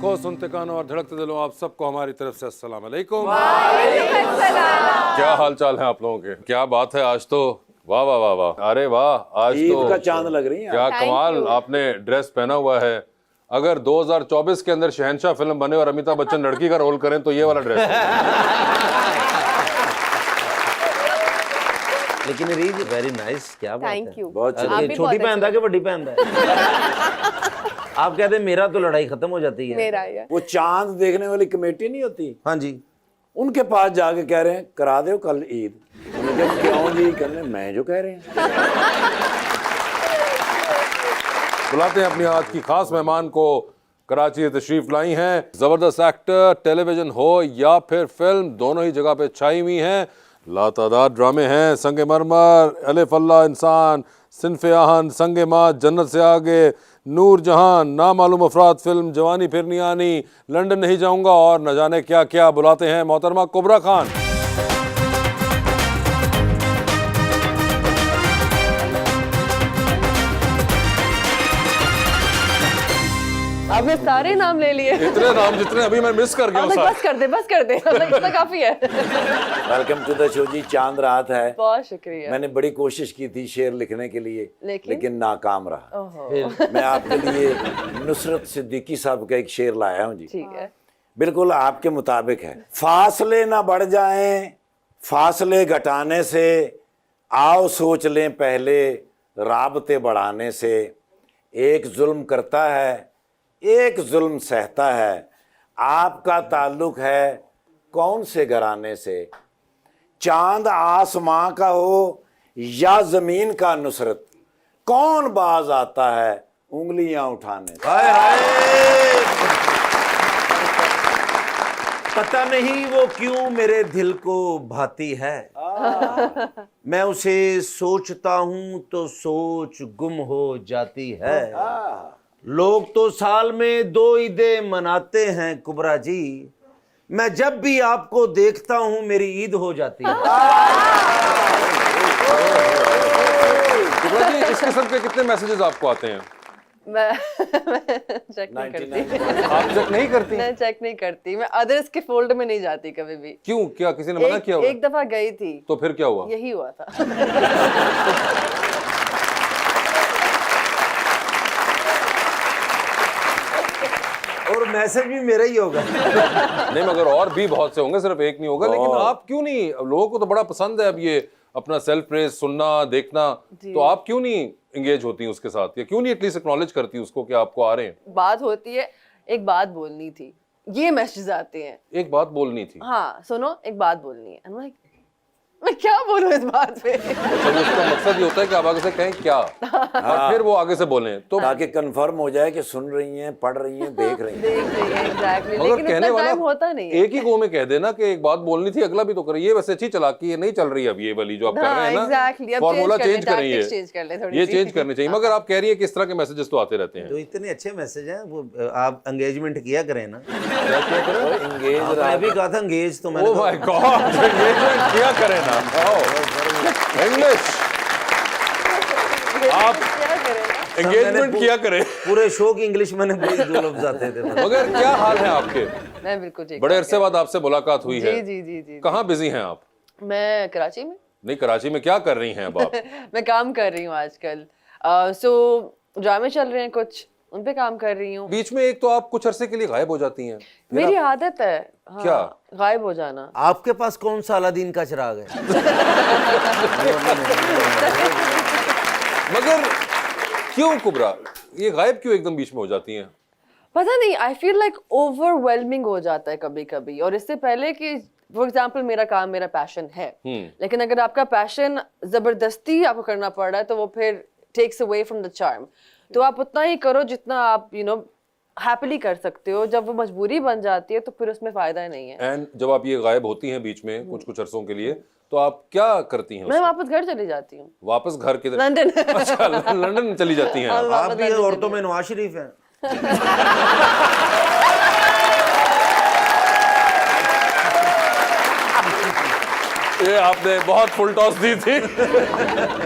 आंखों, सुनते कानों और धड़कते दिलों, आप सबको हमारी तरफ से अस्सलाम वालेकुम। क्या हाल चाल है आप लोगों के? क्या बात है, आज तो वाह वाह वाह वाह, अरे वाह, आज ईद तो का चांद लग रही है। क्या कमाल आपने ड्रेस पहना हुआ है। अगर 2024 के अंदर शहंशाह फिल्म बने और अमिताभ बच्चन लड़की का रोल करें तो ये वाला ड्रेस लेकिन रीज वेरी नाइस, क्या बात थैंक है। यू। बहुत आप भी छोटी बहुत पहनता है कि बड़ी पहनता है? आप कहते हैं मेरा तो लड़ाई खत्म हो जाती है। मेरा है। वो चांद देखने वाली कमेटी नहीं होती, हाँ जी, उनके पास जाके कह रहे हैं करा दो कल ईद। उन्होंने कहा क्यों जी? कहने मैं जो कह रहे हैं। बुलाते हैं अपनी आज की खास मेहमान को। कराची से तशरीफ लाई हैं, जबरदस्त एक्टर, टेलीविजन हो या फिर फिल्म, दोनों ही जगह पे छाई हुई हैं। लातादाद ड्रामे हैं, संगे मरमर, अलिफ अल्लाह इंसान, सिनफे आहन, संगे माँ, जन्नत से आगे, नूर जहान, नामालूम अफराद फिल्म, जवानी फिर नहीं आनी, लंदन नहीं जाऊंगा और न जाने क्या क्या। बुलाते हैं मोहतरमा कुबरा खान। आपने सारे नाम ले लिए। इतने नाम जितने अभी मैं मिस कर गया हूँ। बस कर दे, बस कर दे, इतना काफी है। वेलकम टू द शो जी। चांद रात है। बहुत शुक्रिया। मैंने बड़ी कोशिश की थी शेर लिखने के लिए, लेकिन नाकाम रहा। ओहो। मैं आपके लिए नुसरत सिद्दीकी साहब का एक शेर लाया हूँ जी। ठीक है। बिल्कुल आपके मुताबिक है। फासले ना बढ़ जाएं फासले घटाने से, आओ सोच लें पहले राबते बढ़ाने से। एक जुल्म करता है, एक जुल्म सहता है, आपका ताल्लुक है कौन से घराने से। चांद आसमां का हो या जमीन का नुसरत, कौन बाज आता है उंगलियां उठाने से। हाय हाय, पता नहीं वो क्यों मेरे दिल को भाती है। मैं उसे सोचता हूं तो सोच गुम हो जाती है। लोग तो साल में 2 ईदें मनाते हैं कुबरा जी, मैं जब भी आपको देखता हूं मेरी ईद हो जाती है। कुबरा जी, इस किस्म के कितने मैसेजेस आपको आते हैं? मैं चेक नहीं करती। आप चेक नहीं करती? मैं चेक नहीं करती। मैं अदर्स के फोल्ड में नहीं जाती कभी भी। क्यों? क्या किसी ने मना किया होगा? एक दफा गई थी। तो फिर क्या हुआ? यही हुआ था। और मैसेज भी मेरा ही होगा। नहीं, मगर और भी बहुत से होंगे, सिर्फ एक नहीं होगा। लेकिन आप क्यों नहीं, लोगों को तो बड़ा पसंद है अब ये अपना सेल्फ प्रेज सुनना देखना, तो आप क्यों नहीं एंगेज होती हैं उसके साथ, या क्यों नहीं एटलीस्ट एक्नॉलेज करती उसको कि आपको आ रहे हैं? बात होती है, एक बात बोलनी थी, ये मैसेज आते हैं। एक बात बोलनी थी। हाँ सुनो, एक बात बोलनी है। I'm like, मैं क्या बोलूं इस बात पे? तो उसका मकसद ये होता है कि आप आगे से कहें क्या, और फिर वो आगे से बोलें, तो ताकि कंफर्म हो जाए कि सुन रही हैं, पढ़ रही हैं, देख रही हैं। देख रही है, एग्जैक्टली। मगर लेकिन कहने इतना वाला टाइम होता नहीं है। एक ही गो में कह देना कि एक बात बोलनी थी, अगला भी तो करे। ये वैसे अच्छी चालाकी है, नहीं चल रही अब ये वाली जो आप कर रहे हैं ना, एग्जैक्टली। फॉर्मूला चेंज करिए, चेंज कर ले थोड़ी ये सी। चेंज करने चाहिए। मगर आप कह रही है कि इस तरह के मैसेजेस तो आते रहते हैं। तो इतने अच्छे मैसेज हैं, वो आप एंगेजमेंट किया करें ना। इंगेज आपने भी कहा था एंगेज, तो मैंने ओह माय गॉड, एंगेजमेंट किया करें ना। इंग्लिश, आप क्या करें? एंगेजमेंट किया करें। पूरे शो की इंग्लिश मैंने पूरी 2 लफ्ज आते थे। मगर क्या हाल है आपके? मैं बिल्कुल ठीक। बड़े अरसे बाद आपसे मुलाकात हुई है। जी जी जी जी। कहाँ बिजी हैं आप? मैं कराची में। नहीं, कराची में क्या कर रही हैं अब आप? मैं काम कर रही हूँ आजकल। सो ड्रामे चल रहे हैं कुछ, उन पे काम कर रही हूँ। बीच में एक तो आप कुछ अरसे के लिए गायब हो जाती हैं। मेरी आदत है। हाँ, क्या? गायब हो जाना। आपके पास कौन सा अलादीन का चिराग है? मगर क्यों कुबरा, ये गायब क्यों एकदम बीच में हो जाती हैं? पता नहीं, आई फील लाइक ओवरवेलमिंग हो जाता है कभी कभी। और इससे पहले कि फॉर एग्जाम्पल मेरा काम मेरा पैशन है, लेकिन अगर आपका पैशन जबरदस्ती आपको करना पड़ रहा है तो वो फिर takes away from the charm. तो आप उतना ही करो जितना आप हैप्पीली कर सकते हो। जब वो मजबूरी बन जाती है तो फिर उसमें फायदा नहीं है। एंड जब आप ये गायब होती हैं बीच में कुछ अरसों के लिए, तो आप क्या करती हैं? मैं वापस घर चली जाती हूँ। वापस घर किधर? लंदन। अच्छा, लंदन चली जाती हैं आप। आप भी औरतों में नवाज शरीफ हैं। ये आपने बहुत फुल टॉस दी थी।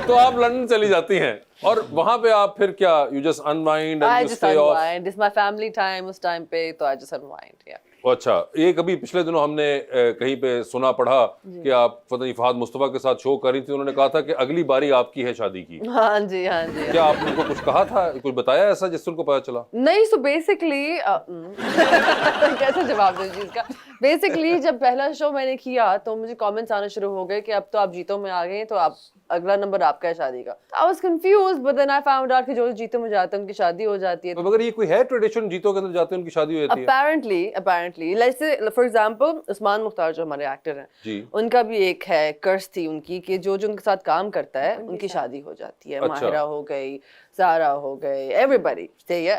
तो आप लंदन चली जाती हैं और वहां पे आप फिर क्या, you just unwind I and you just stay of? unwind. This is my family time. उस टाइम पे तो I just unwind. Yeah. अच्छा, ये कभी पिछले दिनों हमने कहीं पे सुना पढ़ा कि आप पता नहीं फहद मुस्तफा के साथ शो कर रही थी, उन्होंने कहा था कि अगली बारी आपकी है शादी की। हाँ जी, हाँ जी। क्या आपने उनको कुछ कहा था, कुछ बताया ऐसा जिससे उनको पता चला? नहीं, so basically कैसे जवाब दूं चीज का? बेसिकली जब पहला शो मैंने किया तो मुझे कमेंट्स आना शुरू हो गए कि अब तो आप जीतो में आ गए हैं, तो आप अगला नंबर आपका है शादी का। I was confused, but then I found out कि जो जीतो में जाते हैं उनकी शादी हो जाती है। तो मगर ये कोई है ट्रेडिशन, जीतों के अंदर जाते हैं उनकी शादी हो जाती है? Apparently, let's say for example, Usman Mukhtar जो हमारे एक्टर हैं, जी। उनका भी एक है कर्ज थी उनकी कि जो जो उनके साथ काम करता है उनकी शादी हो जाती है। अच्छा। माहिरा हो गई, सारा हो गई, everybody, सही है।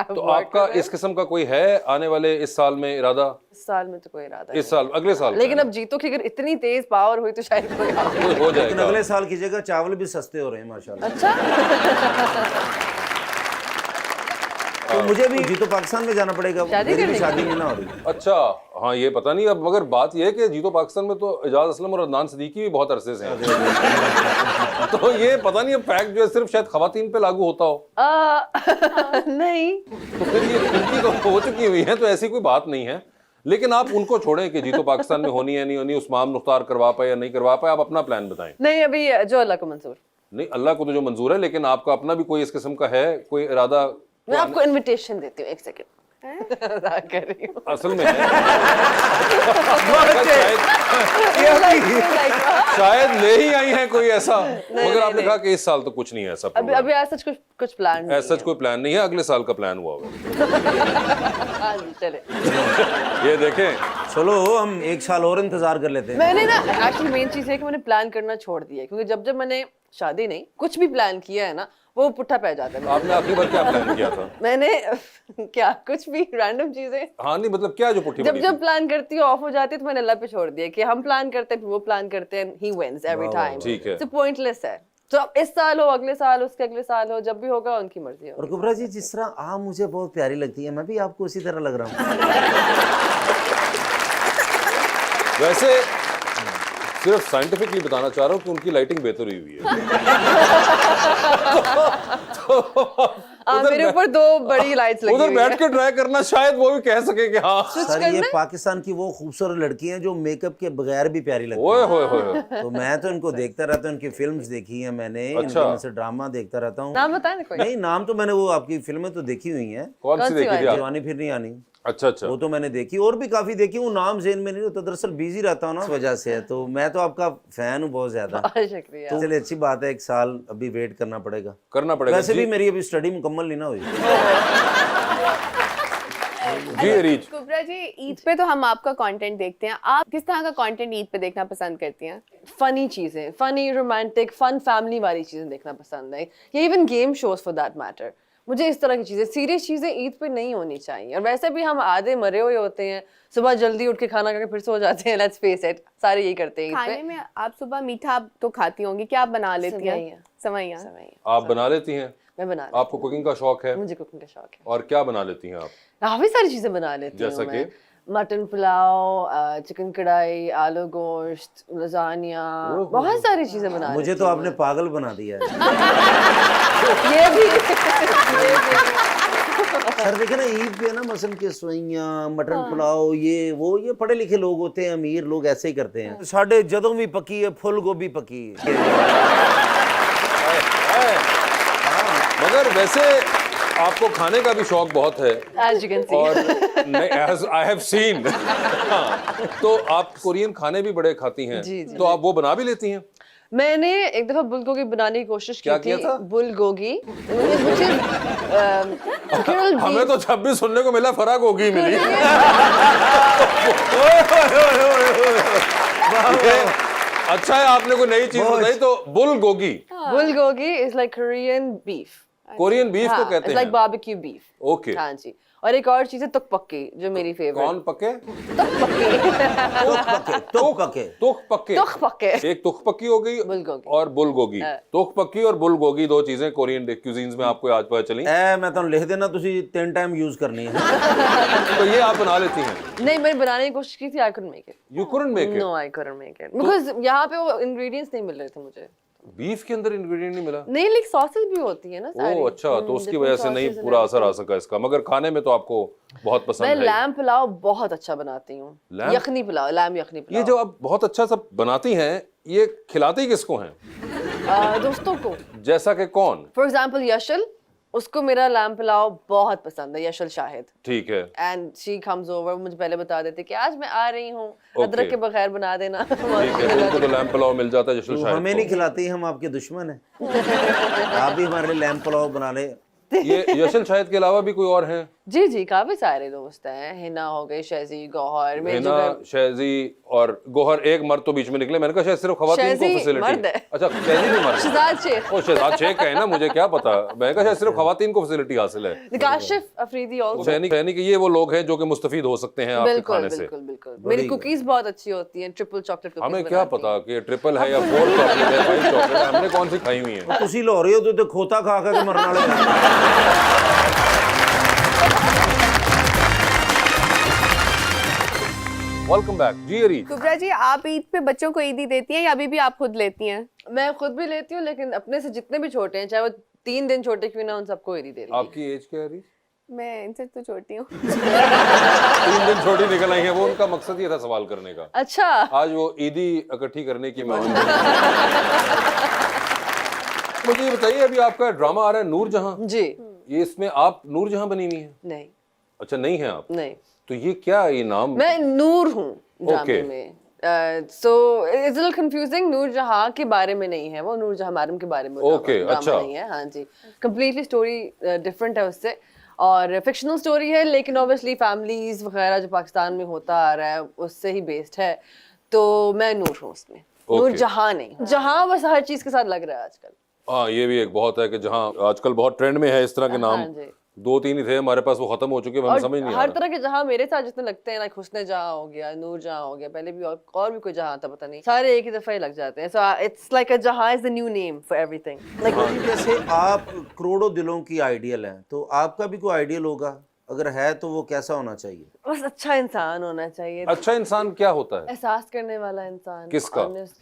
तो आपका इस किस्म का कोई है आने वाले इस साल में इरादा? इस साल में तो कोई इरादा इस साल, अगले साल? लेकिन अब जीतो की अगर इतनी तेज पावर हुई तो शायद कोई हो लेकिन जाएगा। अगले साल की जगह चावल भी सस्ते हो रहे हैं माशाल्लाह। अच्छा। तो मुझे भी जीतो पाकिस्तान में जाना पड़ेगा, शादी मेरी भी करने शादी नहीं ना हो रही। अच्छा, हाँ ये पता नहीं अब, मगर बात ये है कि जीतो पाकिस्तान में तो एजाज असलम और अदनान सिद्दीकी भी बहुत अरसे से हैं। तो ये पता नहीं अब फैक्ट जो है सिर्फ शायद खवातीन पे लागू होता हो। नहीं, तो फिर ये उनकी तो हो चुकी हुई है, तो ऐसी कोई बात नहीं है। लेकिन आप उनको छोड़ें कि जीतो पाकिस्तान में होनी है नहीं होनी, उस्मान मुख्तार करवा पाए या नहीं करवा पाए, आप अपना प्लान बताएं। नहीं, अभी जो अल्लाह को मंजूर। नहीं, अल्लाह को तो जो मंजूर है, लेकिन आपका अपना भी कोई इस किस्म का है कोई इरादा? मैं आपको इनविटेशन देती हूँ, एक सेकंड। मजाक कर रही हूँ। असल में है। शायद ले ही आई है कोई ऐसा, मगर आपने कहा कि इस साल तो कुछ नहीं है ऐसा। अभी ऐसा कुछ प्लान नहीं ऐसा कोई प्लान नहीं है, अगले साल का प्लान हुआ होगा। है। हाँ जी, चले। ये देखें, चलो हम एक साल और इंतजार कर लेते हैं। मैंने ना एक्चुअली मेन चीज है कि मैंने प्लान करना छोड़ दिया है, क्योंकि जब मैंने शादी नहीं कुछ भी प्लान किया है ना, वो पुट्ठा पै जाता है। आपने आखिरी बार क्या प्लान किया था? मैंने क्या कुछ भी रैंडम चीजें हाँ नहीं, मतलब क्या जो पुट्ठी जब पड़ी जब प्लान करती है ऑफ हो जाती है, तो मैंने अल्लाह पे छोड़ दिया कि हम प्लान करते हैं फिर वो प्लान करते हैं, ही विंस एवरी टाइम। ठीक है। तो पॉइंटलेस है। तो अब इस साल हो, अगले साल हो, उसके अगले साल हो, जब भी होगा उनकी मर्जी और होगी। कुबरा जी, जिस तरह आप मुझे बहुत प्यारी लगती है, मैं भी आपको उसी तरह लग रहा हूँ। वैसे सिर्फ साइंटिफिकली बताना चाह रहा हूँ कि उनकी लाइटिंग बेहतर हुई है। मेरे ऊपर दो बड़ी लाइट्स लगी उधर हुई बैठ है। के ट्राई करना, शायद वो भी कह सके कि हाँ। सर, ये पाकिस्तान की वो खूबसूरत लड़की हैं जो मेकअप के बगैर भी प्यारी लगती ओए हैं। होए होए। तो मैं तो इनको देखता रहता हूँ, इनकी फिल्म्स देखी हैं मैंने, अच्छा। इनके से ड्रामा देखता रहता हूँ। नाम बताए ना कोई। नहीं, नाम तो मैंने वो आपकी फिल्में तो देखी हुई हैं। कौन सी सी देखी थी आप? जवानी फिर नहीं आनी, अच्छा अच्छा। वो तो मैंने देखी, और भी काफी देखी हूँ, नाम ज़हन में नहीं होता, दरअसल बिजी रहता हूँ ना, इस वजह से है। तो मैं तो आपका फैन हूँ बहुत ज्यादा। शुक्रिया। तो चलिए, अच्छी बात है, एक साल अभी वेट करना पड़ेगा। करना पड़ेगा। वैसे जी, भी मेरी अभी स्टडी मुकम्मल नहीं ना हुई। जी रीच। कुबरा जी, ईद पे तो हम आपका कंटेंट देखते हैं, आप किस तरह का कंटेंट ईद पे देखना पसंद करती हैं? फनी चीजें, फनी रोमांटिक फन फैमिली वाली चीजें देखना पसंद है, या even game shows for that matter. मुझे इस तरह की चीजें, सीरियस चीजें ईद पे नहीं होनी चाहिए। और वैसे भी हम आधे मरे हुए होते हैं, सुबह जल्दी उठ के खाना खा के फिर सो जाते हैं, लेट्स फेस इट, सारे यही करते हैं ईद खाने पे। में आप सुबह मीठा तो खाती होंगी, क्या आप बना लेती हैं? सेवइयां। सेवइयां। आप बना लेती हैं? मैं बना लेती आपको कुकिंग का शौक है? हूँ, मुझे कुकिंग का शौक है। और क्या बना लेती हैं आप? काफी सारी चीजें बना लेती हूँ जैसा मैं। कि? मटन पुलाव, चिकन कढ़ाई, आलू गोश्त, लजानिया, बहुत सारी चीजें बना मुझे लेती तो हूँ आपने पागल बना दिया है। मैं। ये भी सर देखे ना, ईद पे ना मसन के सोइयां, मटन पुलाव, ये पढ़े लिखे लोग होते हैं, अमीर लोग ऐसे ही करते हैं। साढ़े जदों भी पकी है, फुल गोभी पकी है। मगर वैसे आपको खाने का भी शौक बहुत है, as you can see। और as I have seen। हाँ, तो आप कोरियन खाने भी बड़े खाती हैं। जी, जी, तो आप वो बना भी लेती हैं? मैंने एक दफा बुलगोगी बनाने की कोशिश की क्या थी। किया था? बुलगोगी, मुझे grilled हमें beef- तो जब भी सुनने को मिला फराक होगी मिली। अच्छा है आपने कोई नई चीज बताई। तो bulgogi, bulgogi is like Korean beef। Korean beef को कहते It's like हैं। barbecue beef। ओके। हाँ जी। और एक और चीज है तुक पक्की, जो मेरी फेवरेट। कौन पक्के? तुक पके तुक पक्के। तुक पक्के। एक तुक पक्की हो गई बुलगोगी। और बुलगोगी। तुक पक्की और बुलगोगी दो चीजें कोरियन क्यूजीन्स में आपको आज पता चली। मैं तो लिख देना, तुसी 10 टाइम यूज करनी है। तो ये आप बना लेती हैं? नहीं, मैंने बनाने की कोशिश की थी, I couldn't make it. You couldn't make it? No, I couldn't make it because यहाँ पे वो इंग्रेडिएंट्स नहीं मिल रहे थे मुझे। बीफ के अंदर इंग्रेडिएंट नहीं मिला? नहीं, लेकिन सॉसेज भी होती है ना सारी। ओह अच्छा, तो उसकी वजह से नहीं पूरा असर आ सका इसका, मगर खाने में तो आपको बहुत पसंद मैं है। लैम पुलाव बहुत अच्छा बनाती हूँ। लैम? यखनी पुलाव, लैम यखनी पुलाव। ये जो आप बहुत अच्छा सब बनाती हैं, ये खिलाती किसको हैं? दोस्तों को। जैसा कि कौन? फॉर एग्जाम्पल यशल, उसको मेरा लैम पुलाव बहुत पसंद है, यशल शाहिद। ठीक है। एंड शी कम्स ओवर, मुझे पहले बता देते कि आज मैं आ रही हूँ, Okay. अदरक के बगैर बना देना। ठीक है, तो उनको तो लैम पुलाव मिल जाता है जशल शाहिद हमें नहीं खिलाती, हम आपके दुश्मन हैं। आप भी हमारे लिए लैम्प पुलाव बना ले। ये यशल शाहिद के अलावा भी कोई और हैं? जी जी, काफी सारे दोस्त हैं। हिना हो गई, शहजी, गौहर, मेरे हिना, शहजी और गोहर। एक मर्द तो बीच में निकले, मैंने कहा शायद सिर्फ खवातीन को शहजी फैसिलिटी। मर्द है। अच्छा, शहजी भी मर्द। शहजाद शेख, ओ शहजाद शेख है ना, मुझे क्या पता, मैंने कहा शायद सिर्फ खवातीन को फैसिलिटी हासिल है। काशिफ अफरीदी और सैनिक ये वो लोग हैं जो कि मुस्तफीद हो सकते हैं आपके बिल्कुल खाने से। बिल्कुल बिल्कुल। मेरी कुकीज बहुत अच्छी होती हैं, ट्रिपल चॉकलेट कुकीज। हमें क्या पता कि ट्रिपल है या 4 चॉकलेट है, 5 चॉकलेट है, हमने कौन सी खाई हुई है। तुसी लाहौरी हो तो खोता खा के मरने वाले। वेलकम बैक जी अरीज। कुबरा जी, आप ईद पे बच्चों को ईदी देती हैं या अभी भी आप खुद लेती हैं? मैं खुद भी लेती हूँ, लेकिन अपने से जितने भी छोटे हैं, चाहे वो 3 दिन छोटे क्यों ना, उन सबको ईदी दे रही हूँ। आपकी एज क्या है अरीज? मैं इनसे तो छोटी हूँ। 3 दिन छोटी निकल आई है, वो उनका मकसद ये था सवाल करने का। अच्छा, आज वो ईदी इकट्ठी करने की मैं मुझे ये बताइए, अभी आपका ड्रामा आ रहा है नूरजहां, जी। ये इसमें आप नूरजहां बनी हुई हैं? नहीं अच्छा, नहीं है आप? नहीं, तो ये क्या, ये नाम? मैं नूर हूँ ड्रामे Okay. में। So it's little confusing. Noorjahan के बारे में नहीं है वो, नूरजहां मैडम के बारे में Okay, ड्रामा अच्छा। नहीं है। हाँ जी, कंप्लीटली स्टोरी डिफरेंट है उससे, और फिक्शनल स्टोरी है, लेकिन ऑब्वियसली फैमिलीज वगैरह जो पाकिस्तान में होता आ रहा है उससे ही बेस्ड है। तो मैं नूर हूँ उसमें, नूरजहां नहीं। जहां बस हर चीज के साथ लग रहा है आजकल। हाँ, ये भी एक बहुत है कि जहाँ आजकल बहुत ट्रेंड में है इस तरह के नाम। हाँ जी। 2-3 ही थे हमारे पास, वो खत्म हो चुके हैं, हमें समझ नहीं आ हर रहा। तरह के जहां मेरे साथ जितने लगते हैं, लाइक हुस्न जहां हो गया, नूर जहां हो गया, पहले भी और भी कोई जहां था पता नहीं, सारे एक ही दफा ही लग जाते हैं। सो इट्स लाइक अ जहां is the new name for everything. Like जैसे आप करोड़ों दिलों की आइडियल हैं, तो आपका भी कोई आइडियल होगा? अगर है तो वो कैसा होना चाहिए? बस अच्छा इंसान होना चाहिए, अच्छा इंसान क्या होता है? एहसास करने वाला इंसान। किसका? honest,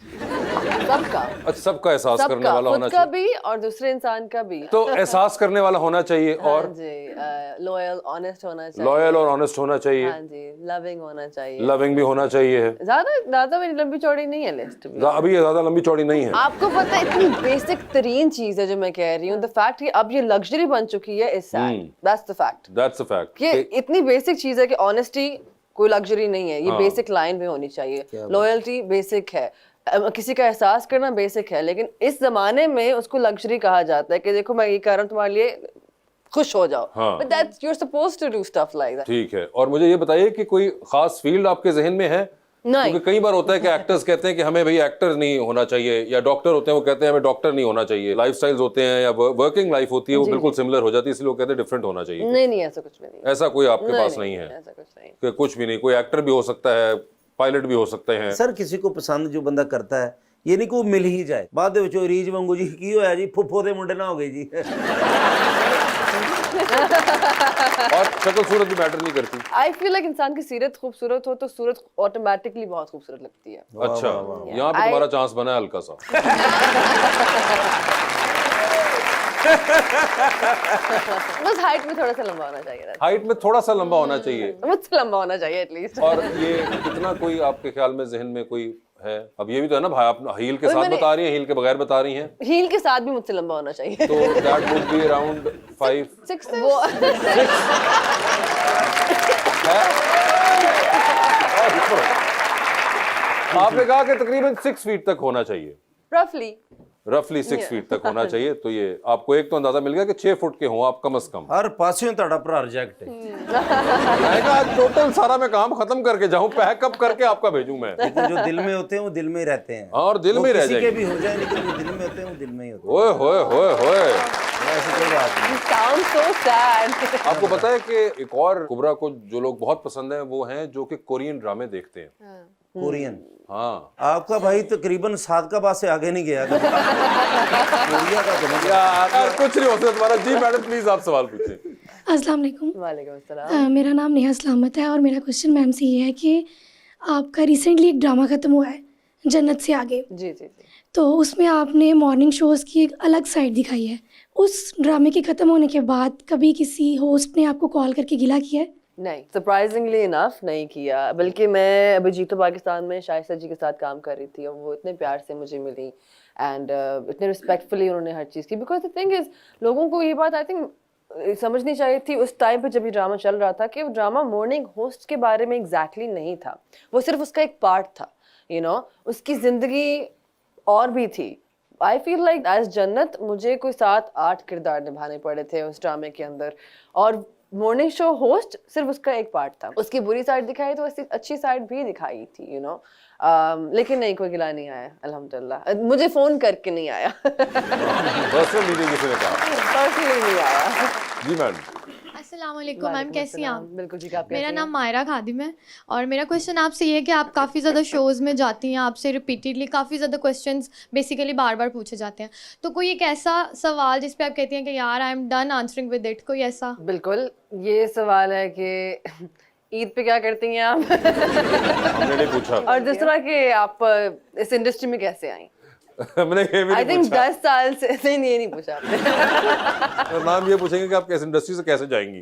सबका। अच्छा, सबका एहसास करने सबका, वाला होना खुद का चाहिए। भी और दूसरे इंसान का भी। तो एहसास करने वाला होना चाहिए, और हाँ जी, लॉयल, ऑनेस्ट होना चाहिए। लॉयल और ऑनेस्ट होना चाहिए। हाँ जी, लविंग होना चाहिए। लविंग भी होना चाहिए। ज्यादा मेरी लंबी चौड़ी नहीं है लिस्ट भी। अभी ये ज्यादा लंबी चौड़ी नहीं है। आपको पता है, इतनी बेसिक तरीन चीज है जो मैं कह रही हूँ, द फैक्ट कि अब ये लग्जरी बन चुकी है is sad. That's the fact. That's a fact. ये इतनी बेसिक चीज है कि ऑनेस्टी कोई लग्जरी नहीं है, ये हाँ। बेसिक लाइन में होनी चाहिए। लॉयल्टी बेसिक है, किसी का एहसास करना बेसिक है, लेकिन इस जमाने में उसको लग्जरी कहा जाता है कि देखो मैं ये कर रहा हूँ तुम्हारे लिए, खुश हो जाओ। हाँ। But that's you are supposed to do stuff like that. ठीक है, और मुझे ये बताइए कि कोई खास फील्ड आपके जहन में है? नहीं, क्योंकि कई बार होता है कि एक्टर्स कहते हैं कि हमें भाई एक्टर नहीं होना चाहिए, या डॉक्टर होते हैं वो कहते हैं हमें डॉक्टर नहीं होना चाहिए। लाइफस्टाइल्स होते हैं या वर्किंग लाइफ होती है वो बिल्कुल सिमिलर हो जाती है, इसलिए लोग कहते हैं डिफरेंट होना चाहिए। नहीं ऐसा कुछ भी नहीं। ऐसा कोई आपके पास नहीं है ऐसा कुछ नहीं। कि कुछ भी नहीं? कोई एक्टर भी हो सकता है, पायलट भी हो सकते हैं। सर, किसी को पसंद जो बंदा करता है, ये नहीं कि वो मिल ही जाए। बाद ਵਿੱਚ ਰੀਜ ਵਾਂਗੂ ਜੀ ਕੀ ਹੋਇਆ ਜੀ, ਫੁੱਫੋ ਦੇ ਮੁੰਡੇ ਨਾ ਹੋ ਗਏ जी। और शक्ल सूरत भी मैटर नहीं करती। आई फील लाइक इंसान की सीरत खूबसूरत हो तो सूरत ऑटोमेटिकली बहुत खूबसूरत लगती है। अच्छा, यहाँ पे तुम्हारा चांस बना है हल्का सा। बस हाइट में थोड़ा सा लंबा होना चाहिए, हाइट में थोड़ा सा लंबा होना चाहिए। मुझसे लंबा होना चाहिए एटलीस्ट। और ये कितना, कोई आपके ख्याल में जहन में कोई है? अब ये भी तो है ना भाई, आप हील के साथ बता रही हैं, हील के बगैर बता रही हैं, हील के साथ भी मुझसे लंबा होना चाहिए। तो दैट वुड बी अराउंड 5 6 वो आपने कहा कि तकरीबन 6 फीट तक होना चाहिए, रफली 6 फीट तक होना चाहिए। तो ये आपको एक तो अंदाजा मिल गया कि 6 फुट के हों आप कम से कम। हर पासियों ਤੁਹਾਡਾ ਭਰਾ रिजेक्ट है। मैं कहा आज टोटल सारा मैं काम खत्म करके जाऊं, पैकअप करके आपका भेजूं मैं। लेकिन जो दिल में होते हैं वो दिल में ही रहते हैं। और दिल वो में रह किसी के जाएंगे। भी हो जाए, लेकिन जो दिल में होते हैं वो दिल में ही होते हैं। ओए होए होए होए, ऐसी कोई बात नहीं। You sound so sad. आपको पता है कि एक और कुबरा को जो लोग बहुत पसंद हैं वो हैं जो कि कोरियन ड्रामे देखते हैं। कोरियन। हाँ, आपका भाई तकरीबन सादकाबाद से आगे नहीं गया कभी। कोरिया का तो नहीं। यार कुछ नहीं हो सकता तुम्हारा। जी मैडम प्लीज आप सवाल पूछें। अस्सलाम वालेकुम। वालेकुम अस्सलाम। मेरा नाम नेहा सलामत है और मेरा क्वेश्चन मैम से ये है कि आपका रिसेंटली एक ड्रामा ख़त्म हुआ है जन्नत से आगे, जी जी जी। तो उसमें आपने मॉर्निंग शोज़ की एक अलग साइड दिखाई है। उस ड्रामे के ख़त्म होने के बाद कभी किसी होस्ट ने आपको कॉल करके गिला किया है? नहीं, सरप्राइजिंगली इनफ नहीं किया। बल्कि मैं अभी जीतो पाकिस्तान में शाइस्ता जी के साथ काम कर रही थी और वो इतने प्यार से मुझे मिली एंड इतने रिस्पेक्टफुली उन्होंने हर चीज़ की। बिकॉज द थिंग इज़ लोगों को ये बात आई थिंक समझनी चाहिए थी उस टाइम पे जब ये ड्रामा चल रहा था कि वो ड्रामा मॉर्निंग होस्ट के बारे में एग्जैक्टली नहीं था, वो सिर्फ उसका एक पार्ट था। यू नो, उसकी ज़िंदगी और भी थी। आई फील लाइक एज जन्नत मुझे कोई 7-8 किरदार निभाने पड़े थे उस ड्रामे के अंदर और मॉर्निंग शो होस्ट सिर्फ उसका एक पार्ट था। उसकी बुरी साइड दिखाई तो उसकी अच्छी साइड भी दिखाई थी, यू नो। लेकिन नहीं, कोई गिला नहीं आया अल्हम्दुलिल्लाह। मुझे फ़ोन करके नहीं आया। पर्सनल मीटिंग किसी ने कहा? पर्सनली नहीं आया। जी मैडम। अस्सलाम वालेकुम मैम, कैसी हैं आप? बिल्कुल ठीक है, आप मेरा कैसी नाम मायरा खादिम है और मेरा क्वेश्चन आपसे ये है कि आप काफ़ी ज़्यादा शोज़ में जाती हैं, आपसे रिपीटेडली काफ़ी ज़्यादा क्वेश्चंस बेसिकली बार बार पूछे जाते हैं, तो कोई एक ऐसा सवाल जिस पे आप कहती हैं कि यार I am done answering with it, कोई ऐसा? बिल्कुल, ये सवाल है कि ईद पे क्या करती हैं आप? हमने नहीं पूछा। और दूसरा कि आप इस इंडस्ट्री में कैसे आई? हमने ये भी आई नहीं थिंक पूछा। 10 साल से नहीं, ये नहीं पूछा आपने। और नाम ये पूछेंगे कि आप कैसे इंडस्ट्री से कैसे जाएंगी।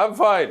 I'm fine.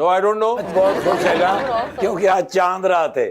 No, I don't know. बहुत खुश हैगा क्योंकि आज चांद रात है।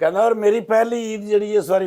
कहना और मेरी पहली ईद जड़ी है सारी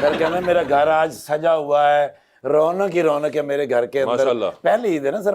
फिर कहना मेरा घर आज सजा हुआ है, रौनक ही रौनक है मेरे घर के अंदर। माशाल्लाह। पहली ईद है ना सर।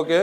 Okay.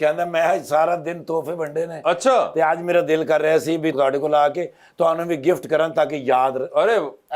कहना मैं आज सारा दिन तोहफे वंडे ने अच्छा। ਤੇ ਅੱਜ ਮੇਰਾ ਦਿਲ ਕਰ ਰਿਹਾ ਸੀ ਵੀ ਤੁਹਾਡੇ ਕੋਲ ਆ ਕੇ ਤੁਹਾਨੂੰ ਵੀ ਗਿਫਟ ਕਰਾਂ ਤਾਂ ਕਿ ਯਾਦ अरे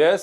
yes.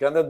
ਕਹਿੰਦਾ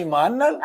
ਈਮਾਨ ਨਾਲ।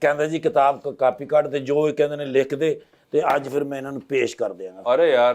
ਕਹਿੰਦਾ ਜੀ ਕਿਤਾਬ ਕਾਪੀ ਕੱਢ ਤੇ ਜੋ ਇਹ ਕਹਿੰਦੇ ਨੇ ਲਿਖ ਦੇ ਤੇ ਅੱਜ ਫਿਰ ਮੈਂ ਇਹਨਾਂ ਨੂੰ ਪੇਸ਼ ਕਰ ਦਿਆਂਗਾ। अरे यार।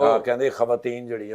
ਹਾਂ ਕਹਿੰਦੇ ਖਵਾਤੀਨ ਜਿਹੜੀ ਆ।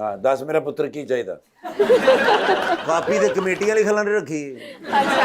ਹਾਂ ਦੱਸ ਮੇਰਾ ਪੁੱਤਰ ਕੀ ਚਾਹੀਦਾ? ਕਾਪੀ ਤੇ ਕਮੇਟੀ ਵਾਲੀ ਖਲਾਂ ਨੇ ਰੱਖੀ। अच्छा,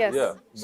यस Yeah.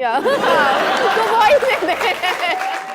या तो वॉइस दे दे।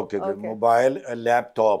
Okay mobile laptop.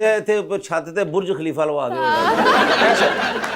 ਇਹ ਇੱਥੇ ਉੱਪਰ ਛੱਤ ਤੇ ਬੁਰਜ ਖਲੀਫਾ ਲਵਾ ਦਿਓ।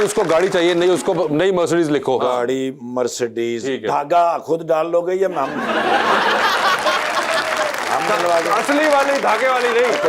उसको गाड़ी चाहिए नहीं, उसको नई मर्सिडीज लिखो। गाड़ी मर्सिडीज। ठीक है। धागा खुद डाल लोगे या हम डलवा दें? असली वाली, धागे वाली नहीं। तो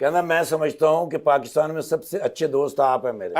कहना मैं समझता हूँ कि पाकिस्तान में सबसे अच्छे दोस्त आप हैं मेरे।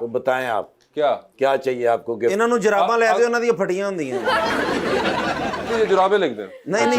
तो बताएं आप क्या? क्या चाहिए आपको गिफ्ट? ਇਹਨਾਂ ਨੂੰ ਜਰਾਬਾਂ ਲੈ ਦਿਓ, ਉਹਨਾਂ ਦੀਆਂ ਫਟੀਆਂ ਹੁੰਦੀਆਂ। ये जुराबे लिख दें। ਨਹੀਂ ਨਹੀਂ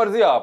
मर्जी आप।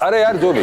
अरे यार जो भी।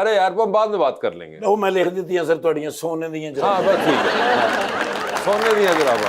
अरे यार वो हम बाद में बात कर लेंगे। वो मैं लिख देती है सर थोड़ियां सोने दी हैं हाँ बस ठीक है। सोने दिया जुराबा।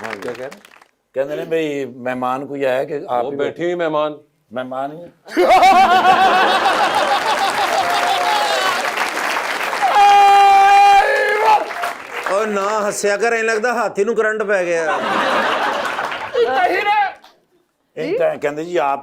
क्या कह रहे हैं? कहते ने भाई मेहमान कोई आया कि आप वो ही बैठी हुई मेहमान। मेहमान ही हैं? ਉਹ ਨਾ ਹੱਸਿਆ ਕਰ, ਐਂ ਲੱਗਦਾ ਹਾਥੀ ਨੂੰ ਕਰੰਟ ਪੈ ਗਿਆ। इनका कहते जी आप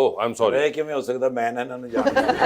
Oh, I'm sorry. रह के में हो सकता मैं ना ना जानता।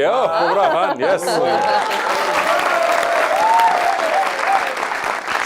Yeah, Kubra Khan. Yes.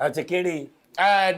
अच्छा केड़ी؟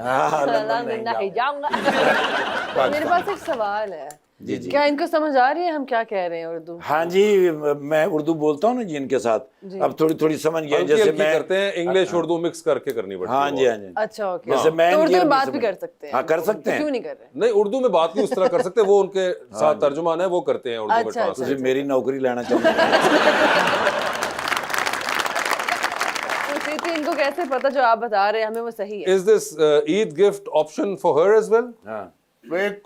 हाँ लंदन नहीं जाऊंगा। मेरे पास एक सवाल है जी जी। क्या इनको समझ आ रही है हम क्या कह रहे हैं उर्दू? हाँ जी, मैं उर्दू बोलता हूँ ना जी इनके साथ, अब थोड़ी थोड़ी समझ गया। हल्की जैसे हल्की मैं करते हैं, इंग्लिश उर्दू मिक्स करके करनी पड़ती है। हाँ जी हाँ जी। अच्छा ओके, जैसे मैं तो इनकी उर्दू में उर्दू बात भी समझ- कर सकते हैं? हाँ कर सकते हैं। क्यों नहीं कर रहे? नहीं, उर्दू में बात भी उस तरह कर सकते हैं, वो उनके साथ तर्जुमान है, वो करते हैं उर्दू में अच्छा, ट्रांसलेट। ਤੁਸੀਂ ਮੇਰੀ नौकरी लेना चाहते हैं? तो प्रीति, इनको कैसे पता जो आप बता रहे हैं हमें वो सही है? Is this Eid gift option for her as well? हाँ।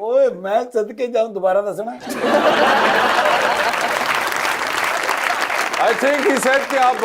ओए मैं सदके जाऊं दोबारा दसना। I think he said कि आप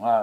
हाँ।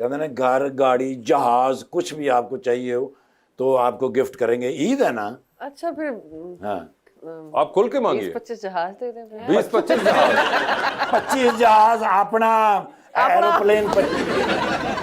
कहते ना घर गाड़ी जहाज कुछ भी आपको चाहिए हो तो आपको गिफ्ट करेंगे। ईद है ना। अच्छा फिर हाँ। आप खुल के मांगिए। 20-25 जहाज दे दें फिर। 20-25 जहाज। 25 जहाज अपना एरोप्लेन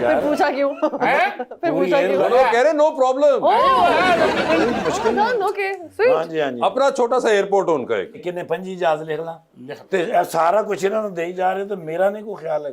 फिर पूछा क्यों? हैं? फिर पूछा क्यों? वो लोग कह रहे नो प्रॉब्लम। ओके हाँ स्वीट। जी हाँ जी। अपना छोटा सा एयरपोर्ट हो उनका एक। किन्ने 25 जहाज लिख ला ते सारा कुछ इन्हों दे ही जा रहे तो मेरा नहीं कोई ख्याल है।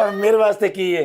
और मेरे वास्ते की है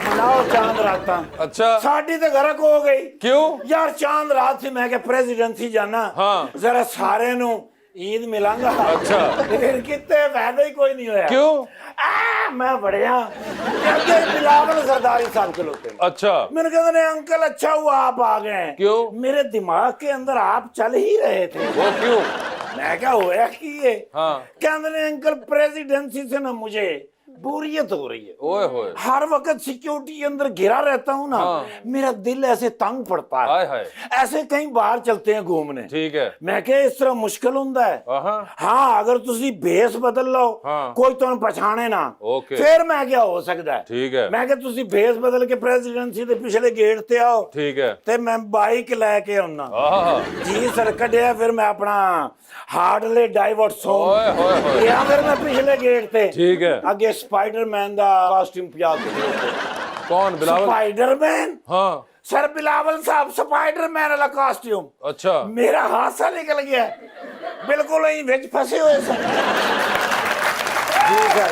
मनाओ चांद रात। अच्छा साड़ी तो गरक हो गई। क्यों? यार चांद रात से मैं क्या प्रेसिडेंसी जाना हाँ। जरा सारे नु ईद मिलांगा। अच्छा। फिर कितने फायदा ही कोई नहीं होया। क्यों? मैं बढ़िया बिलावल सरदारी साहब के लोग अच्छा मैंने कहते ने अंकल अच्छा हुआ आप आ गए। क्यों? मेरे दिमाग के अंदर आप चल ही रहे थे। वो क्यों? मैं क्या होया कि ये हाँ। कहते ने अंकल प्रेसिडेंसी से ना मुझे बोरियत हो रही है। ओए होए। हर वक्त सिक्योरिटी के अंदर घिरा रहता हूँ ना। हाँ। मेरा दिल ऐसे तंग पड़ता हाय है। हाय। ऐसे कहीं बाहर चलते हैं घूमने। ठीक है। मैं क्या इस तरह मुश्किल होता है। हाँ। हाँ अगर तुसी भेस बदल लो हाँ। कोई तो पछाणे ना ओके। फिर मैं क्या हो सकता है। ठीक है। मैं क्या तुसी भेस बदल के प्रेसिडेंसी दे पिछले गेट ते आओ ठीक है। ते मैं बाइक लेके आउना आहा। जी सर कढ़िया फिर मैं अपना हार्डले डाइवर्सोन ओए होए होए। या फिर मैं पिछले गेट ते ठीक है। अगे स्पाइडरमैन दा कॉस्ट्यूम पिया के कौन बिलावल? स्पाइडरमैन हाँ। सर बिलावल साहब स्पाइडरमैन वाला कॉस्ट्यूम। अच्छा। मेरा हादसा निकल गया बिल्कुल यही विच फंसे हुए सर। जी सर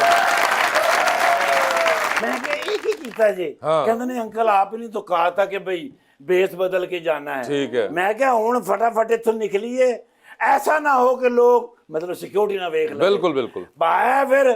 मैं क्या एक ही कीता जी। हाँ। कहते ने अंकल आपने तो कहा था कि भाई बेस बदल के जाना है। ठीक है। मैं क्या हूं फटाफट इथों निकलिए ऐसा ना हो कि लोग मतलब सिक्योरिटी ना वेख ले। बिल्कुल बिल्कुल। बाया फिर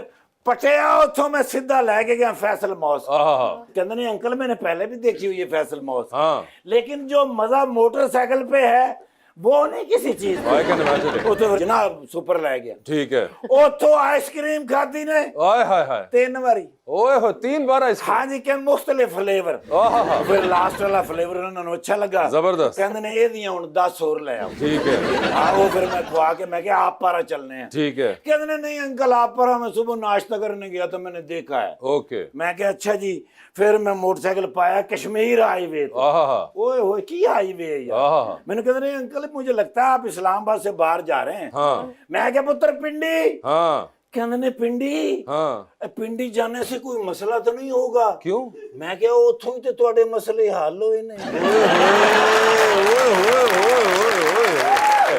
पटिया उथों मैं सीधा लेके गया फैसल मॉस। आहा। कहते नहीं अंकल मैंने पहले भी देखी हुई है फैसल मॉस। हाँ। लेकिन जो मजा मोटरसाइकिल पे है वो नहीं किसी चीज I can imagine. वो तो जनाब सुपर ले गया। ठीक है। उथों आइसक्रीम खाती ने आय हाय हाय। 3 बारी। ओए हो 3 बार आइसक्रीम। हाँ जी क्या मुख्तलिफ फ्लेवर। आहा। फिर लास्ट वाला फ्लेवर उन्होंने अच्छा लगा। जबरदस्त। कहते ने ये दिया हूं 10 और ले आओ। ठीक है। हाँ वो फिर मैं खुआ के मैं क्या आप पारा चलने हैं। ठीक है। कहते ने नहीं अंकल आप पारा मैं सुबह नाश्ता करने गया तो मैंने देखा है। ओके। मैं क्या अच्छा जी फिर मैं मोटरसाइकिल पाया कश्मीर हाईवे। आहा। ओए होए की हाईवे है यार। आहा। मैंने कहते नहीं अंकल मुझे लगता है आप इस्लामाबाद से बाहर जा रहे हैं। हाँ। मैं क्या पुत्र पिंडी। हाँ। कहते ने पिंडी। हाँ। पिंडी जाने से कोई मसला तो नहीं होगा। क्यों? मैं क्या उथों ही तो ਤੁਹਾਡੇ मसले हल होए ने।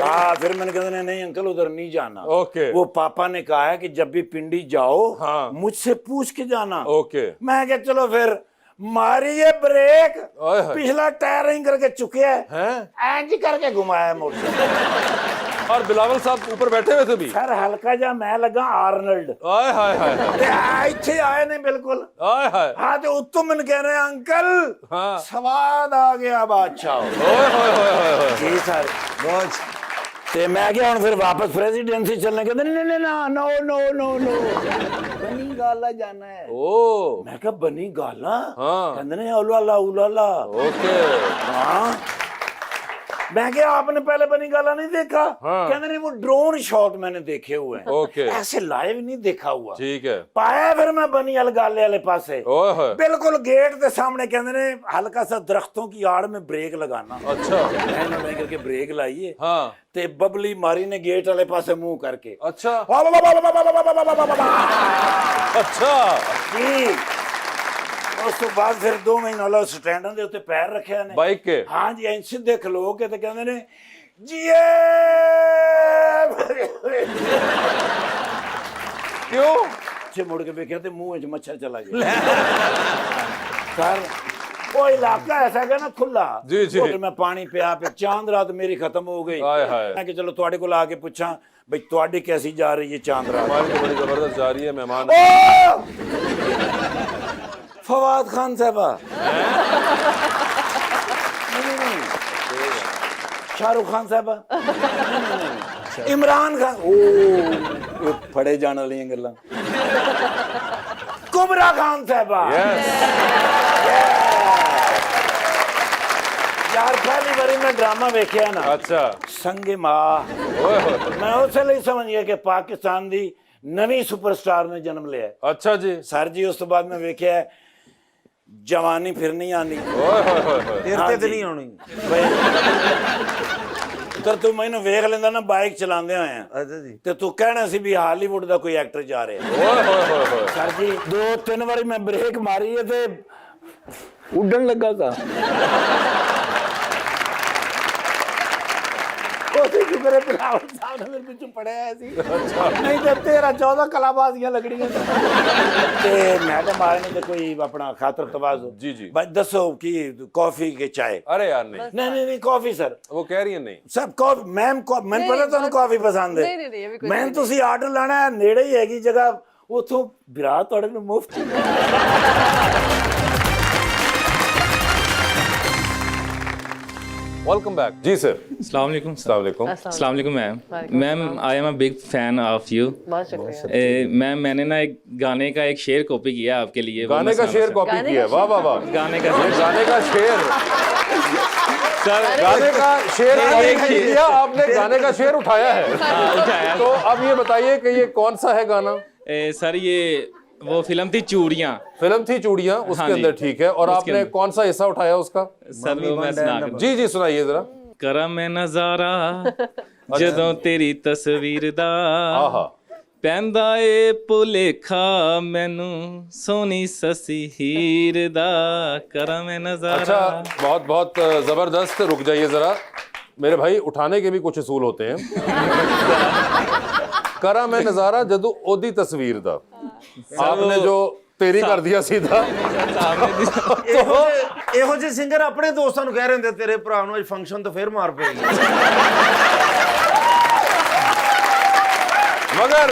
हाँ फिर मैंने कहते नहीं अंकल उधर नहीं जाना। ओके। वो पापा ने कहा है कि जब भी पिंडी जाओ हाँ। मुझसे पूछ के जाना। ओके। मैं क्या चलो फिर मारिए ब्रेक। ओए होए। पिछला टायर ही करके चुके हैं? है ऐंज करके घुमाया मोटरसाइकिल। और बिलावल साहब ऊपर बैठे हुए थे भी। सर हल्का जा मैं लगा आर्नल्ड। आय हाय हाय हाय। ते ਇੱਥੇ आए ने बिल्कुल। आय हाय। हाँ तो उत्तम मैंने कह रहे हैं अंकल हाँ। स्वाद आ गया बादशाह। ओए होए होए होए होए। जी सर बहुत ते मैं क्या हूं फिर वापस प्रेसिडेंसी चलने के नहीं नहीं ना नो नो नो नो बनी गाला जाना है। ओ। मैं क्या बनी गाला। हाँ। कहते ने उलाला उलाला। ओके। हाँ मैं क्या आपने पहले बनी गाला नहीं देखा? हाँ। कहते नहीं वो ड्रोन शॉट मैंने देखे हुए हैं, ओके ऐसे लाइव नहीं देखा हुआ। ठीक है पाया फिर मैं बनी अलगाले वाले पासे, ओए होए बिल्कुल गेट के सामने कहते ने हल्का सा दरख्तों की आड़ में ब्रेक लगाना। अच्छा मैंने करके ब्रेक लाइए हाँ ते बबली मारी ने गेट वाले पासे मुंह करके। अच्छा अच्छा जी उस तो बाद फिर 2 महीने वाला स्टैंडां दे उत्ते पैर रखे ने बाइक के हाँ जी ऐं सीधे खलो के ते कहते ने जीए क्यों से मुड़ के देखा तो मुंह च मच्छर चला गया सर वो इलाका ऐसा है ना खुला जी, जी। होटल में पानी पिया पे चांद रात मेरी खत्म हो गई। हाय, हाय। मैं कि चलो ਤੁਹਾਡੇ ਕੋਲ आके पूछा भाई ਤੁਹਾਡੀ कैसी जा रही है चांद रात? हमारी तो बड़ी जबरदस्त जा रही है मेहमान ओ! फवाद खान साहबा शाहरुख खान साहबा इमरान खान ओ फड़े जाने वाली गल्लां कुबरा खान साहबा यार पहली बारी मैं ड्रामा वेखिया ना अच्छा संगे मां ओए होए मैं उसे लिए समझ गया कि पाकिस्तान दी नवी सुपरस्टार ने जन्म लिया है। अच्छा जी सर जी उस तो बाद मैं वेखिया है जवानी फिर नहीं आनी ओए होए होए होए तेरे ते नहीं आनी। तर तू मैनू वेख लेंदा ना बाइक चलांदे होए हैं अच्छा जी ते तू कहना सी भी हालीवुड दा कोई एक्टर जा रहा है। ओए होए होए होए सर जी 2-3 बारी मैं ब्रेक मारी है ते उड़न लगा था ਉਹਦੇ ਸ਼ੁਕਰ ਹੈ ਬਿਲਾਵਲ ਸਾਹਿਬ ਨੇ ਮੇਰੇ ਪਿੱਛੇ ਪੜਿਆ ਸੀ ਨਹੀਂ ਤੇ 13-14 ਕਲਾਬਾਜ਼ੀਆਂ ਲੱਗਣੀਆਂ ਤੇ ਮੈਡਮ ਆਏ ਨੇ ਤੇ ਕੋਈ ਆਪਣਾ ਖਾਤਰ ਤਵਾਜ਼ੁ जी जी ਬਸ ਦੱਸੋ ਕਿ ਕਾਫੀ ਕੇ ਚਾय अरे यार नहीं नहीं ਕਾਫੀ ਸਰ वो कह रही है नहीं ਸਭ ਕਾਫੀ ਮੈਮ ਮੈਨੂੰ ਪਤਾ ਤੁਹਾਨੂੰ ਕਾਫੀ ਪਸੰਦ ਹੈ नहीं, अभी कुछ ਮੈਂ ਤੁਸੀਂ ਆਰਡਰ ਲਾਣਾ ਹੈ ਨੇੜੇ ਹੀ ਹੈਗੀ ਜਗ੍ਹਾ ਉਥੋਂ ਵਿਰਾਟ ਤੁਹਾਡੇ ਨੂੰ ਮੁਫਤ वेलकम बैक जी सर अस्सलाम वालेकुम अस्सलाम वालेकुम अस्सलाम वालेकुम ma'am ma'am I am a big fan of you बहुत शुक्रिया। मैम मैंने ना एक गाने का एक शेर कॉपी किया आपके लिए वो गाने मैं का सुनाना शेर चाहता कॉपी गाने किया का वाह वाह वाह गाने का ये शेर। गाने का शेर सर गाने का शेर एक आपने नहीं शेर। किया आपने गाने का शेर उठाया है उठाया। तो अब ये बताइए कि ये कौन सा है गाना? सर ये वो फिल्म थी चूड़ियाँ फिल्म थी चूड़ियां उसके हाँ जी। अंदर ठीक है और उसके आपने अंदर। कौन सा हिस्सा उठाया उसका? सर वो मैं सुना कर जी जी सुनाइए जरा। करा मैं नजारा जदों तेरी तस्वीर दा आहा पैंदा ए भुलेखा मैनू सोनी ससी हीर दा करा मैं नजारा। अच्छा बहुत बहुत जबरदस्त। रुक जाइए जरा मेरे भाई, उठाने के भी कुछ असूल होते हैं। करा मैं नजारा जदू ओदी तस्वीर दा आपने जो तेरी कर दिया सीधा। ਇਹੋ ਜਿਹੇ ਸਿੰਗਰ ਆਪਣੇ ਦੋਸਤਾਂ ਨੂੰ ਕਹਿ ਰਹੇ ਹੁੰਦੇ ਤੇਰੇ ਭਰਾ ਨੂੰ ਅੱਜ ਫੰਕਸ਼ਨ ਤੋਂ ਫੇਰ ਮਾਰ ਪਏਗੀ। मगर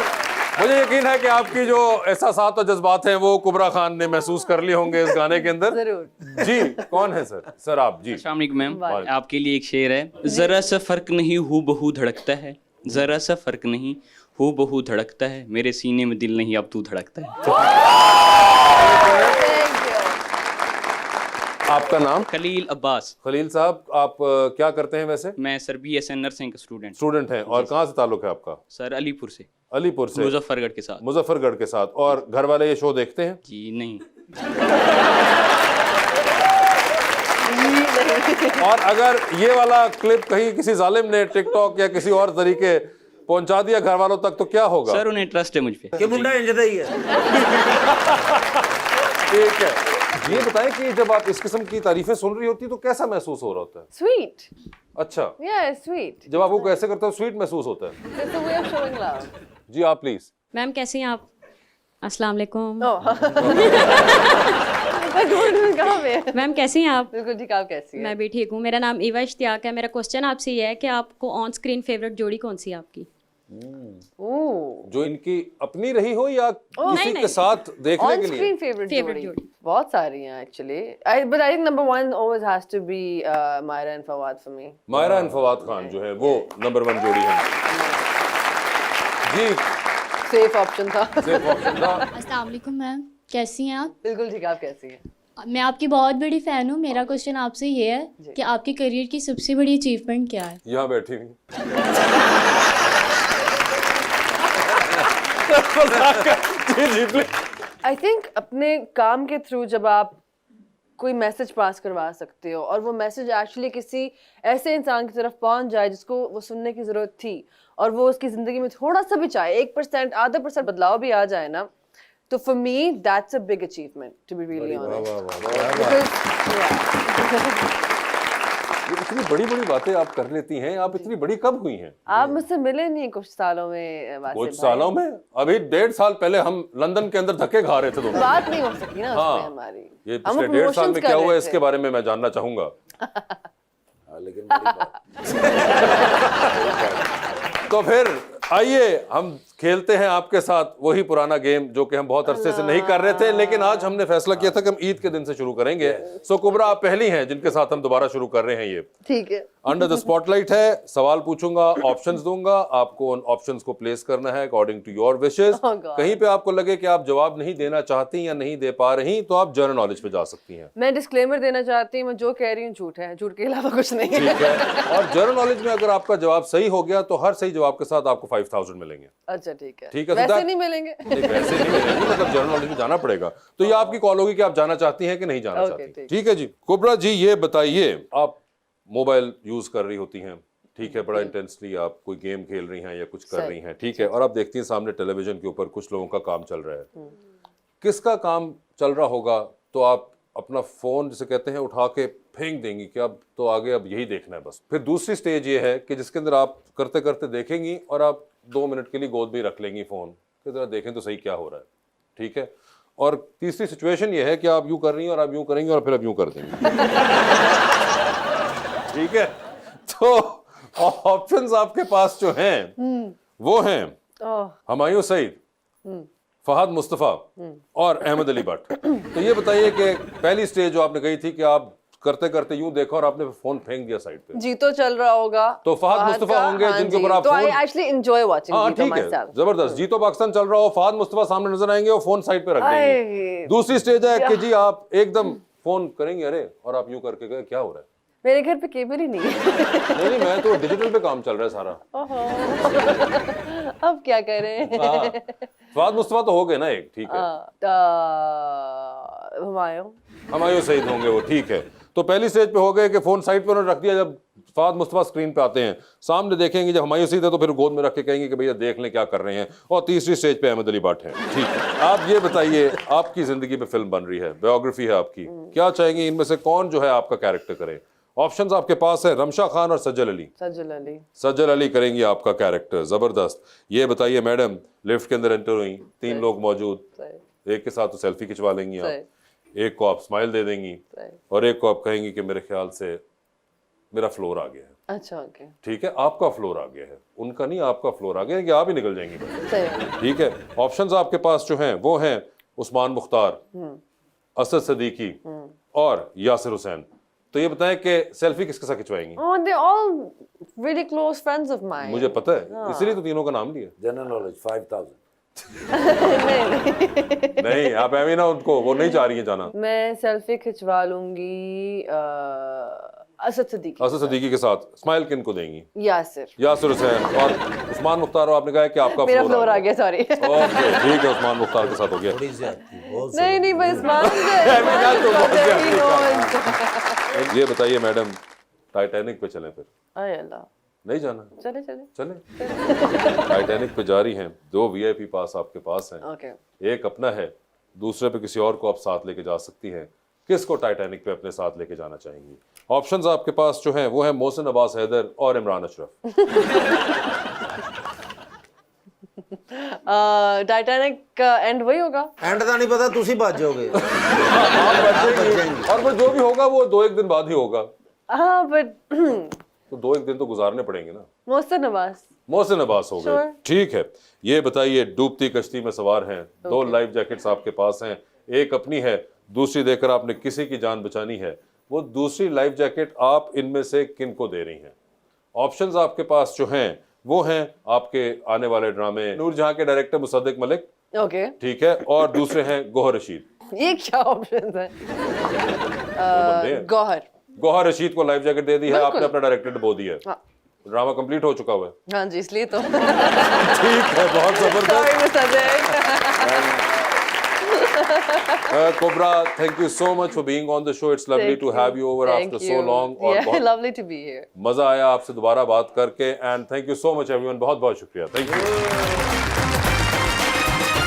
मुझे यकीन है कि आपकी जो एहसासात और जज्बात हैं वो कुबरा खान ने महसूस कर लिए होंगे इस गाने के अंदर। जरूर। जी कौन है सर? सर आप जी। अस्सलाम वालेकुम मैम, आपके लिए एक शेर है। जरा सा फर्क नहीं हूँ बहू धड़कता है, जरा सा फर्क नहीं हूँ बहू धड़कता है, मेरे सीने में दिल नहीं अब तू धड़कता है। आपका नाम? खलील अब्बास। खलील साहब आप क्या करते हैं वैसे? मैं सर BSN नर्सिंग का स्टूडेंट हैं और कहाँ से ताल्लुक है आपका? सर अलीपुर से, अलीपुर से। मुजफ्फरगढ़ के साथ। मुजफ्फरगढ़ के साथ। और घर वाले ये शो देखते हैं? जी नहीं। और अगर ये वाला क्लिप कहीं किसी जालिम ने टिकटॉक या किसी और तरीके पहुंचा दिया घर वालों तक तो क्या होगा? सर उन्हें ट्रस्ट है मुझ पे। ਕਿ ਮੁੰਡਾ ਇੰਜ ਦਾ ਹੀ ਹੈ। ठीक है। ये बताएं कि जब आप इस किस्म की तारीफें सुन रही होती तो कैसा महसूस हो रहा होता है? Sweet. अच्छा Yeah, sweet. जब आप वो कैसे करते हो स्वीट महसूस होता है? It's a way of showing love. जी आप प्लीज। मैम कैसी हैं आप? अस्सलाम वालेकुम। Oh. कहाँ पे है? मैम कैसी हैं आप? बिल्कुल ठीक। आप कैसी हैं? मैं भी ठीक हूँ। मेरा नाम ईवा इश्तियाक है। मेरा क्वेश्चन आपसे ये है कि आपको ऑन स्क्रीन फेवरेट जोड़ी कौन सी है आपकी? जो इनकी अपनी रही हो या किसी नहीं, के नहीं। साथ देखने On के लिए? screen favorite Favorite जोड़ी जोड़ी। बहुत सारी हैं actually. But I think number one always has to be Myra and Fawad for me. Mayra and Fawad Khan जो है वो नंबर 1 जोड़ी है जी। Safe option था। सेफ ऑप्शन था। अस्सलाम वालेकुम मैम, कैसी हैं आप? बिल्कुल ठीक। आप कैसी हैं? मैं आपकी बहुत बड़ी फ़ैन हूँ। मेरा क्वेश्चन आपसे ये है कि आपकी करियर की सबसे बड़ी अचीवमेंट क्या है? यहाँ बैठी हुई आई थिंक अपने काम के थ्रू जब आप कोई मैसेज पास करवा सकते हो और वो मैसेज एक्चुअली किसी ऐसे इंसान की तरफ पहुंच जाए जिसको वो सुनने की ज़रूरत थी और वो उसकी ज़िंदगी में थोड़ा सा भी चाहे 1% आधा % बदलाव भी आ जाए ना, तो for me that's a big achievement to be really honest. इतनी बड़ी बड़ी बातें आप कर लेती हैं, आप इतनी बड़ी कब हुई हैं? आप मुझसे मिले नहीं कुछ सालों में वासिफ कुछ भाई। सालों में? अभी 1.5 साल पहले हम लंदन के अंदर धक्के खा रहे थे दोनों। बात नहीं हो सकी ना हाँ, उसमें हमारी। ये हम पिछले 1.5 साल promotions में कर क्या हुआ रहे इसके थे। बारे में मैं जानना चाहूंगा। लेकिन बड़ी बात। तो फिर आइए हम खेलते हैं आपके साथ वही पुराना गेम जो कि हम बहुत अरसे से नहीं कर रहे थे, लेकिन आज हमने फैसला किया था कि हम ईद के दिन से शुरू करेंगे। सो कुबरा, आप पहली हैं जिनके साथ हम दोबारा शुरू कर रहे हैं। ये ठीक है। अंडर द स्पॉटलाइट है, सवाल पूछूंगा, ऑप्शंस दूंगा, आपको उन ऑप्शंस को प्लेस करना है according to your wishes. Oh God. कहीं पे आपको लगे कि आप जवाब नहीं देना चाहती या नहीं दे पा रही, तो आप जनरल नॉलेज पे जा सकती हैं। मैं डिस्क्लेमर देना चाहती हूँ, मैं जो कह रही हूँ झूठ है, झूठ के अलावा कुछ नहीं है। ठीक है। और जनरल नॉलेज में अगर आपका जवाब सही हो गया तो हर सही जवाब के साथ आपको 5000 मिलेंगे। अच्छा ठीक है। ठीक है, तो वैसे that- नहीं मिलेंगे। नहीं, वैसे नहीं मिलेंगे, मतलब जनरल नॉलेज में जाना पड़ेगा। तो ये आपकी कॉल होगी कि आप जाना चाहती हैं कि नहीं जाना Okay, चाहती। ठीक। ठीक है जी। कुबरा जी, ये बताइए, आप मोबाइल यूज कर रही होती हैं, ठीक है, बड़ा इंटेंसली आप कोई गेम खेल रही हैं या कुछ कर सही। रही हैं, ठीक है, और आप देखती हैं सामने टेलीविजन के ऊपर कुछ लोगों का काम चल रहा है। किसका काम चल रहा होगा तो आप अपना फोन जिसे कहते हैं उठा के फेंक देंगी कि अब तो आगे अब यही देखना है बस। फिर दूसरी स्टेज ये है कि जिसके अंदर आप करते करते देखेंगी और आप 2 मिनट के लिए गोद में रख लेंगी फोन कि जरा देखें तो सही क्या हो रहा है, ठीक है। और तीसरी सिचुएशन ये है कि आप यूं कर रही हैं और आप यूं करेंगी और फिर आप यूं कर देंगी। ठीक है, तो ऑप्शंस आपके पास जो हैं वो हैं ओह, हुमायूं सईद, फहद मुस्तफ़ा और अहमद अली भट्ट। तो ये बताइए कि पहली स्टेज जो आपने कही थी कि आप करते करते यूं देखा और आपने फोन फेंक दिया साइड पे, जी तो चल रहा होगा तो फहद मुस्तफ़ा का, होंगे हाँ जिनके जी, ऊपर आप तो आई फोन- एक्चुअली एंजॉय वाचिंग हाँ जीतो ठीक है, myself। जबरदस्त। जीतो पाकिस्तान चल रहा हो, फहद मुस्तफ़ा सामने नजर आएंगे और फोन साइड पे रख देंगे। आए, दूसरी स्टेज है कि जी आप एकदम फोन करेंगे, अरे, और आप यूं करके गए, क्या हो रहा है? मेरे घर पे केबल ही नहीं है। नहीं, मैं तो डिजिटल पे काम चल रहा है सारा। अब क्या करें? हाँ, फहद मुस्तफ़ा तो हो गए ना एक, ठीक है। हुमायूं सईद होंगे वो, ठीक है। तो पहली स्टेज पे हो गए कि फोन साइड पे उन्होंने रख दिया। जब फहद मुस्तफ़ा स्क्रीन पे आते हैं, सामने देखेंगे, जब हुमायूं सईद है तो फिर गोद में रख के कहेंगे कि भैया देख लें क्या कर रहे हैं। और तीसरी स्टेज पे अहमद अली भट्ट हैं, ठीक है। आप ये बताइए, आपकी जिंदगी में फिल्म बन रही है, बायोग्राफी है आपकी, क्या चाहेंगे इनमें से कौन जो है आपका कैरेक्टर करे? ऑप्शंस आपके पास है, रमशा खान और सज्जल अली। सज्जल अली। सज्जल अली करेंगी आपका कैरेक्टर, जबरदस्त। ये बताइए मैडम, लिफ्ट के अंदर एंटर हुई, 3 लोग मौजूद, सही, एक के साथ तो सेल्फी खिंचवा लेंगी आप, सही, एक को आप स्माइल दे देंगी सही। और एक को आप कहेंगी कि मेरे ख्याल से मेरा फ्लोर आ गया है। अच्छा ओके, ठीक है, आपका फ्लोर आ गया है, उनका नहीं, आपका फ्लोर आ गया है कि आप ही निकल जाएंगी। सही। ठीक है, ऑप्शंस आपके पास जो हैं वो हैं उस्मान मुख्तार, असद सदीकी और यासिर हुसैन। तो ये बताएं कि सेल्फी किसके साथ खिंचवाएंगी? Oh, they're all really close friends of mine. मुझे पता है, इसीलिए तो तीनों का नाम लिया। General knowledge 5000। नहीं, आप एमी ना, उनको वो नहीं चाह रही हैं जाना। मैं सेल्फी खिंचवा लूंगी असद सदीकी। असद सदीकी के साथ स्माइल किन को देंगी? यासिर। यासिर हुसैन और उस्मान मुख्तार। आपने कहा है कि आपका मेरा फ्लोर आ गया, सॉरी। ओके, ठीक है, उस्मान मुख्तार के साथ हो गया। थोड़ी ज्यादती, बहुत नहीं नहीं, बस मान ये बताइए मैडम, टाइटैनिक पे चलें फिर? अरे अल्लाह, नहीं जाना? चले चले चले। टाइटैनिक पे जा रही हैं, 2 VIP पास आपके पास हैं, ओके। एक अपना है, दूसरे पे किसी और को आप साथ लेके जा सकती हैं। किसको टाइटैनिक पे अपने साथ लेके जाना चाहेंगी? ऑप्शंस आपके पास जो हैं वो है मोहसिन अब्बास हैदर और इमरान अशरफ। टाइटैनिक का एंड वही होगा। एंड का नहीं पता, तुसी बात जाओगे। और वो जो भी होगा वो 2-1 दिन बाद ही होगा, हाँ बट तो 2-1 दिन तो गुजारने पड़ेंगे ना। मोहसिन अब्बास। मोहसिन अब्बास हो गए, Sure. ठीक है। ये बताइए, डूबती कश्ती में सवार हैं, 2 लाइफ जैकेट्स आपके पास हैं, एक अपनी है, दूसरी देकर आपने किसी की जान बचानी है। वो दूसरी लाइफ जैकेट आप इनमें से किन को दे रही हैं? ऑप्शंस आपके पास जो हैं वो हैं आपके आने वाले ड्रामे नूरजहां के डायरेक्टर मुसद्दिक मलिक, ओके। ठीक है, और दूसरे हैं गोहर रशीद। ये क्या ऑप्शन है? बंदे हैं। गौहर। गौहर रशीद को लाइफ जैकेट दे दी है, बिल्कुल। आपने अपना डायरेक्टर बो दिया है। हाँ। ड्रामा कंप्लीट हो चुका हुआ है। हाँ जी, इसलिए तो ठीक है, बहुत जबरदस्त। Sorry, Mr. Jain. Cobra, thank you so much for being on the show. It's lovely Thank to have you over Thank after so you. long. और Yeah, बहुत lovely to be here. मजा आया आपसे दोबारा बात करके, and thank you so much everyone. बहुत बहुत शुक्रिया. Thank you.